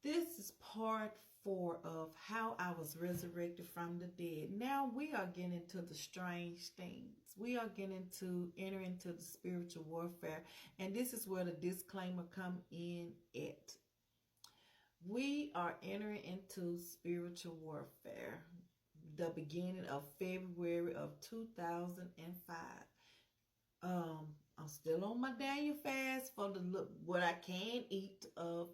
This is part 4 of how I was resurrected from the dead. Now we are getting into the strange things. We are getting to enter into the spiritual warfare. And this is where the disclaimer come in at. We are entering into spiritual warfare. The beginning of February of 2005. I'm still on my Daniel fast for what I can eat of,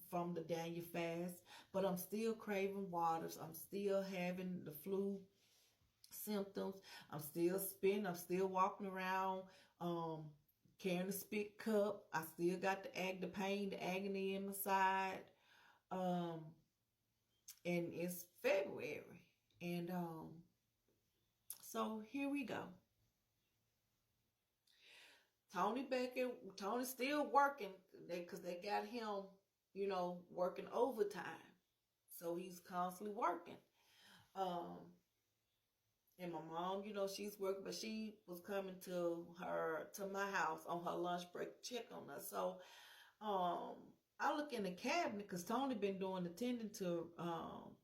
from the Daniel fast, but I'm still craving waters. I'm still having the flu symptoms. I'm still spitting. I'm still walking around, carrying the spit cup. I still got the pain, the agony in my side. And it's February. And so here we go. Tony's still working because they got him, working overtime. So he's constantly working. And my mom, she's working, but she was coming to my house on her lunch break to check on us. So I look in the cabinet because Tony been attending to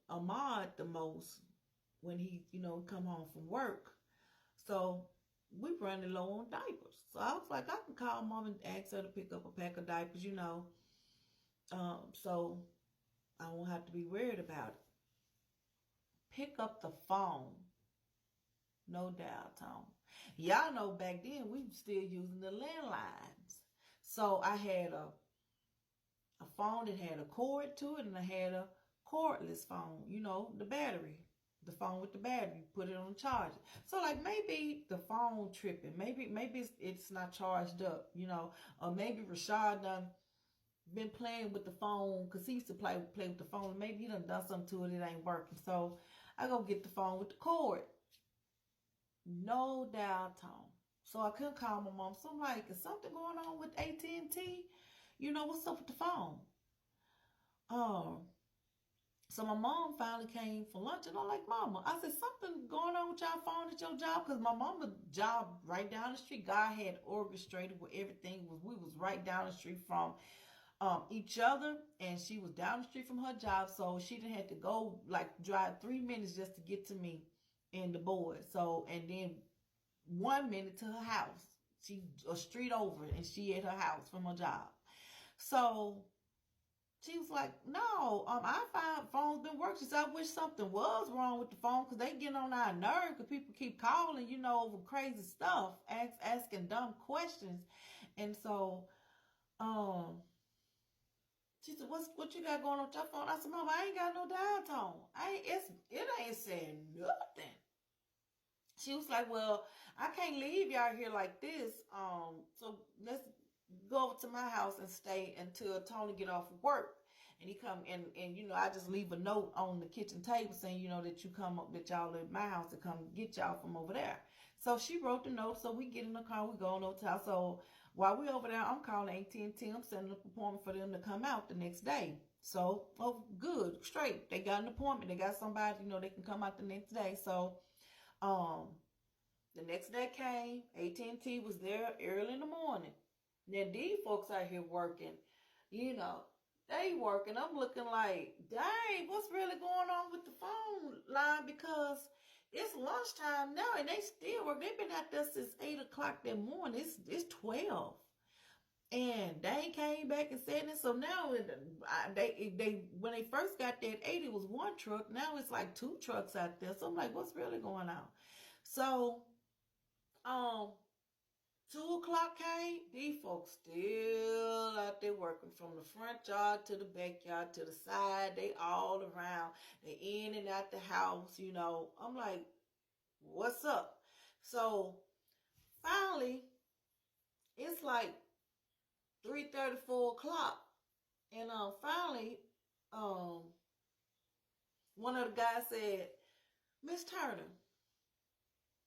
Ahmad the most when he, come home from work. So we running low on diapers. So I was like, I can call mom and ask her to pick up a pack of diapers, so I won't have to be worried about it. Pick up the phone. No doubt, Tom. Y'all know back then we were still using the landlines. So I had a phone that had a cord to it, and I had a cordless phone, the battery. The phone with the battery, put it on the charger. So like maybe the phone tripping, maybe it's not charged up, or maybe Rashad done been playing with the phone because he used to play with the phone. Maybe he done something to it, it ain't working. So I go get the phone with the cord. No doubt, Tom. So I couldn't call my mom. So I'm like, is something going on with AT&T? What's up with the phone? So my mom finally came for lunch, and I'm like, Mama, I said, something going on with y'all phone at your job? Because my mama's job right down the street, God had orchestrated where everything was. We was right down the street from each other, and she was down the street from her job, so she didn't have to go, drive 3 minutes just to get to me and the boys. So, and then 1 minute to her house. She a street over, and she at her house from her job. So she was like, no, I find phone's been working. She said, I wish something was wrong with the phone because they getting on our nerve because people keep calling, over crazy stuff, asking dumb questions. And so, she said, what you got going on with your phone? I said, Mama, I ain't got no dial tone. It ain't saying nothing. She was like, well, I can't leave y'all here like this. So let's go over to my house and stay until Tony get off of work. And he come and I just leave a note on the kitchen table saying, that you come up, that y'all at my house to come get y'all from over there. So she wrote the note. So we get in the car, we go on over to house. So while we over there, I'm calling AT&T. I'm setting up an appointment for them to come out the next day. So, good, straight. They got an appointment. They got somebody, they can come out the next day. So, the next day came. AT&T was there early in the morning. Now, these folks out here working, they working. I'm looking like, dang, what's really going on with the phone line? Because it's lunchtime now and they still work. They've been out there since 8 o'clock that morning. It's 12. And they ain't came back and said it. So now they when they first got there at 8, it was 1 truck. Now it's like 2 trucks out there. So I'm like, what's really going on? So, 2 o'clock came, these folks still out there working from the front yard to the backyard to the side. They all around. They in and out the house, I'm like, what's up? So finally, it's like 3:30, 4 o'clock. And finally, one of the guys said, Miss Turner,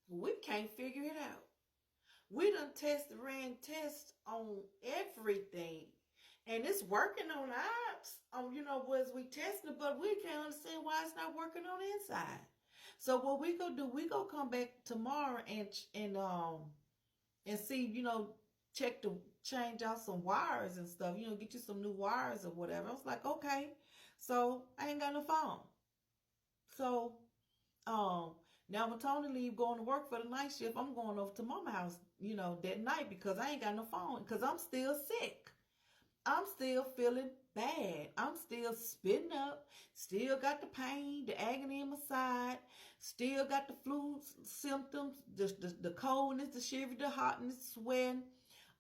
we can't figure it out. We done ran tests on everything. And it's working on ours, as we testing it, but we can't understand why it's not working on the inside. So what we gonna do, we gonna come back tomorrow and see, check change out some wires and stuff. Get you some new wires or whatever. I was like, okay. So I ain't got no phone. So now when Tony leave going to work for the night shift, I'm going over to mama's house, that night because I ain't got no phone because I'm still sick. I'm still feeling bad. I'm still spitting up. Still got the pain, the agony in my side. Still got the flu symptoms, the coldness, the shiver, the hotness, sweating.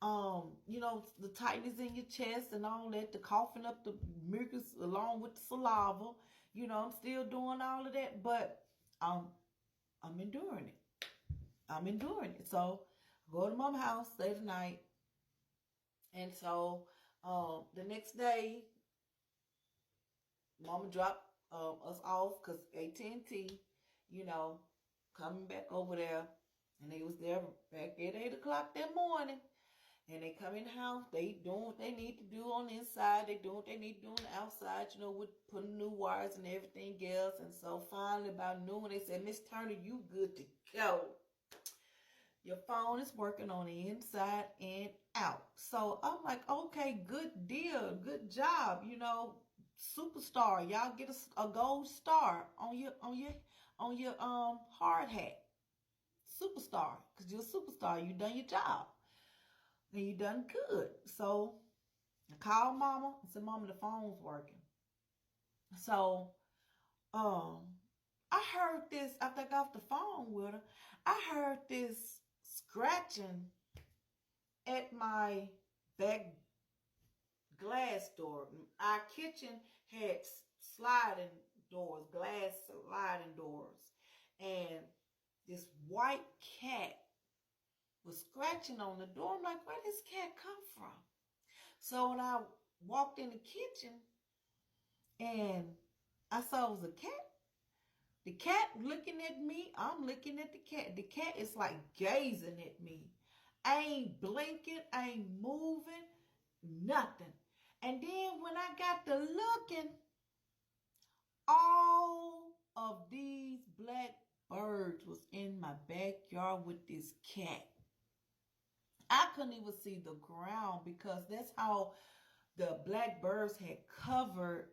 The tightness in your chest and all that, the coughing up the mucus along with the saliva. I'm still doing all of that, but I'm enduring it. I'm enduring it. So I go to mama's house, stay the night. And so the next day, mama dropped us off because AT&T, coming back over there. And they was there back at 8 o'clock that morning. And they come in the house, they doing what they need to do on the inside, they doing what they need to do on the outside, with putting new wires and everything else. And so finally about noon, they said, Miss Turner, you good to go. Your phone is working on the inside and out. So I'm like, okay, good deal, good job, superstar. Y'all get a gold star on your hard hat. Superstar, because you're a superstar, you done your job. And you done good. So I called mama and said, Mama, the phone's working. So I heard this after I got off the phone with her. I heard this scratching at my back glass door. Our kitchen had sliding doors, glass sliding doors. And this white cat was scratching on the door. I'm like, where did this cat come from? So when I walked in the kitchen and I saw it was a cat, the cat looking at me, I'm looking at the cat. The cat is like gazing at me. I ain't blinking, I ain't moving, nothing. And then when I got to looking, all of these black birds was in my backyard with this cat. I couldn't even see the ground because that's how the black birds had covered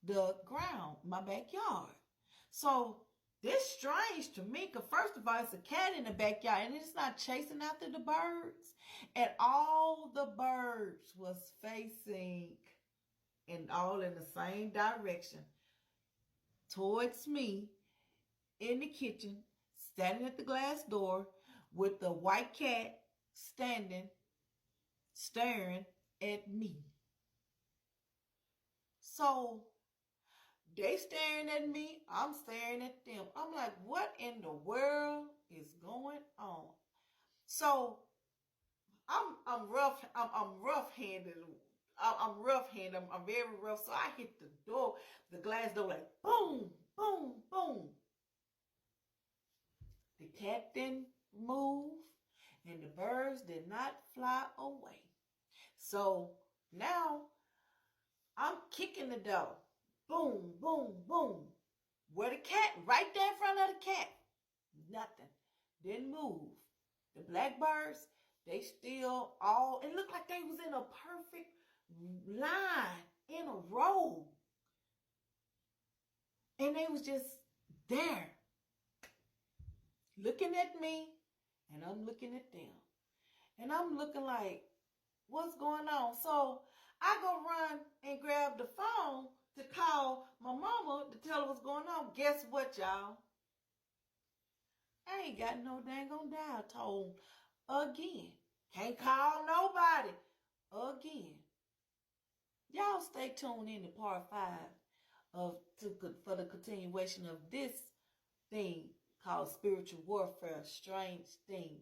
the ground, my backyard. So this strange to me because first of all, it's a cat in the backyard and it's not chasing after the birds. And all the birds was facing and all in the same direction towards me in the kitchen, standing at the glass door, with the white cat standing, staring at me. So they staring at me, I'm staring at them. I'm like, what in the world is going on? So I'm rough-handed. I'm rough-handed. I'm very rough. So I hit the door, the glass door, like boom, boom, boom. The cat didn't move and the birds did not fly away. So now I'm kicking the door. Boom, boom, boom. Where the cat? Right there in front of the cat. Nothing. Didn't move. The blackbirds, they still all, it looked like they was in a perfect line, in a row. And they was just there. Looking at me, and I'm looking at them. And I'm looking like, what's going on? So I go run and grab the phone to call my mama to tell her what's going on. Guess what, y'all? I ain't got no dang on dial tone again. Can't call nobody again. Y'all stay tuned in to part 5 for the continuation of this thing called spiritual warfare, strange thing.